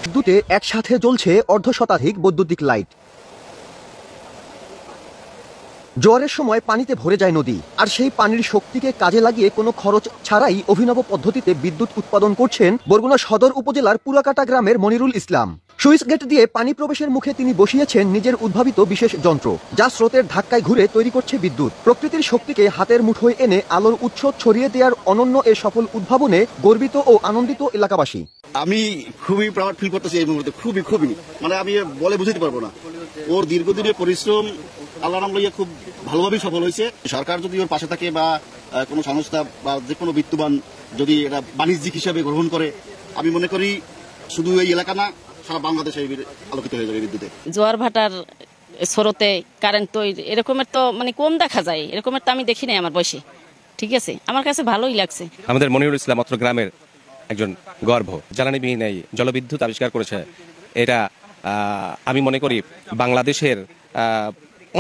বিদ্যুতে একসাথে জ্বলছে অর্ধশতাধিক বৈদ্যুতিক লাইট। জোয়ারের সময় পানিতে ভরে যায় নদী, আর সেই পানির শক্তিকে কাজে লাগিয়ে কোনো খরচ ছাড়াই অভিনব পদ্ধতিতে বিদ্যুৎ উৎপাদন করছেন বরগুনা সদর উপজেলার পুরাকাটা গ্রামের মনিরুল ইসলাম। সুইচ গেট দিয়ে পানি প্রবেশের মুখে তিনি বসিয়েছেন নিজের উদ্ভাবিত বিশেষ যন্ত্র, যা স্রোতের ধাক্কায় ঘুরে তৈরি করছে বিদ্যুৎ। প্রকৃতির শক্তিকে হাতের মুঠোয় এনে আলোর উৎস ছড়িয়ে দেওয়ার অনন্য এ সফল উদ্ভাবনে গর্বিত ও আনন্দিত এলাকাবাসী। আমি খুবই প্রাউড ফিল করতেছি এই মুহূর্তে, খুবই মানে আমি বলে বুঝতে পারবো না। ওর দীর্ঘদিনের পরিশ্রম আল্লাহ নাম লইয়া খুব ভালোভাবেই সফল হয়েছে। সরকার যদি ওর পাশে থাকে বা কোনো সংস্থা বা যে কোনো বিত্তবান যদি এটা বাণিজ্যিক হিসাবে গ্রহণ করে, আমি মনে করি শুধু এই এলাকা না, সারা বাংলাদেশে আলোকিত হয়ে যাবে বিদ্যুতে। জোয়ার ভাটার স্রোতে কারেন্ট তো এরকমের তো মানে কম দেখা যায়, এরকমের তো আমি দেখি নাই আমার বয়সে। ঠিক আছে, আমার কাছে ভালোই লাগছে। আমাদের মনিরুল ইসলাম অত্র গ্রামের একজন গর্ব, জ্বালানিবিহীন এই জলবিদ্যুৎ আবিষ্কার করেছে। এটা আমি মনে করি বাংলাদেশের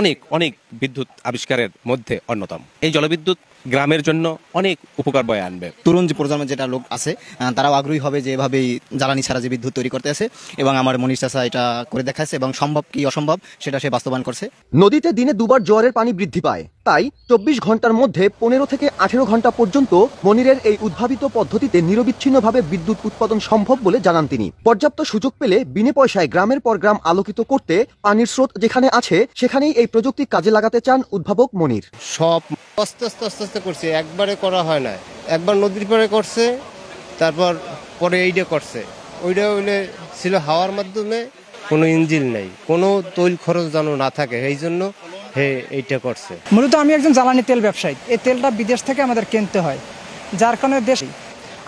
অনেক অনেক বিদ্যুৎ আবিষ্কারের মধ্যে অন্যতম। এই জলবিদ্যুৎ গ্রামের জন্য অনেক উপকার বয়ে আনবে। তরুণ যে প্রজন্মের যেটা লোক আছে তারাও আগ্রহী হবে যে এভাবেই জ্বালানি ছাড়া যে বিদ্যুৎ তৈরি করতে আছে, এবং আমার মনির চাচা এটা করে দেখাচ্ছে এবং সম্ভব কি অসম্ভব সেটা সে বাস্তবায়ন করছে। নদীতে দিনে দুবার জোয়ারের পানি বৃদ্ধি পায়, তাই 24 ঘন্টার মধ্যে 15 থেকে 18 ঘন্টা পর্যন্ত মনিরের এই উদ্ভাবিত পদ্ধতিতে নিরবিচ্ছিন্নভাবে বিদ্যুৎ উৎপাদন সম্ভব বলে জানান তিনি। পর্যাপ্ত সুযোগ পেলে বিনে পয়সায় গ্রামের পর গ্রাম আলোকিত করতে পানির স্রোত যেখানে আছে সেখানেই এই প্রযুক্তি কাজে লাগাতে চান উদ্ভাবক মনির। সব আস্তে আস্তে করছে, একবারে করা হয় না। একবার নদীর পাড়ে করছে, তারপর পরে এইটা করছে। ওইটা হইলে ছিল হাওয়ার মাধ্যমে, কোনো ইঞ্জিন নেই, কোনো তৈল খরচ যেন না থাকে, এই জন্য এইটা করছে। মূলত আমি একজন জ্বালানি তেল ব্যবসায়ী। এই তেলটা বিদেশ থেকে আমাদের কিনতে হয়, যার কারণে দেশে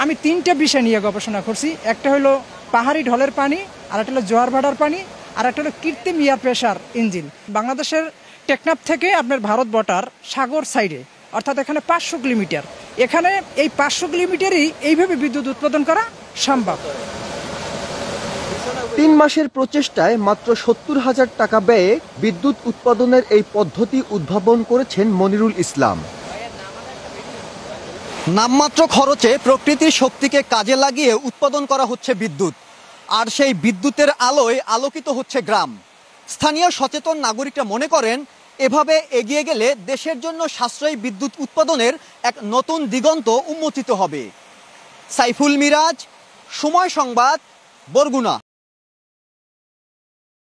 আমি 3টে বিষয় নিয়ে গবেষণা করছি। একটা হলো পাহাড়ি ঢলের পানি, আর একটা হলো জোয়ার ভাটার পানি, আর একটা হলো কৃত্রিম এয়ার প্রেশার ইঞ্জিন। বাংলাদেশের টেকনাফ থেকে আপনার ভারত বর্ডার সাগর সাইডে, অর্থাৎ এখানে 500 কিলোমিটার, এখানে এই 500 কিলোমিটারই এইভাবে বিদ্যুৎ উৎপাদন করা সম্ভব। 3 মাসের প্রচেষ্টায় মাত্র 70,000 টাকা ব্যয়ে বিদ্যুৎ উৎপাদনের এই পদ্ধতি উদ্ভাবন করেছেন মনিরুল ইসলাম। নামমাত্র খরচে প্রকৃতির শক্তিকে কাজে লাগিয়ে উৎপাদন করা হচ্ছে বিদ্যুৎ, আর সেই বিদ্যুতের আলোয় আলোকিত হচ্ছে গ্রাম। স্থানীয় সচেতন নাগরিকরা মনে করেন এভাবে এগিয়ে গেলে দেশের জন্য সাশ্রয়ী বিদ্যুৎ উৎপাদনের এক নতুন দিগন্ত উন্মোচিত হবে। সাইফুল মিরাজ, সময় সংবাদ, বরগুনা।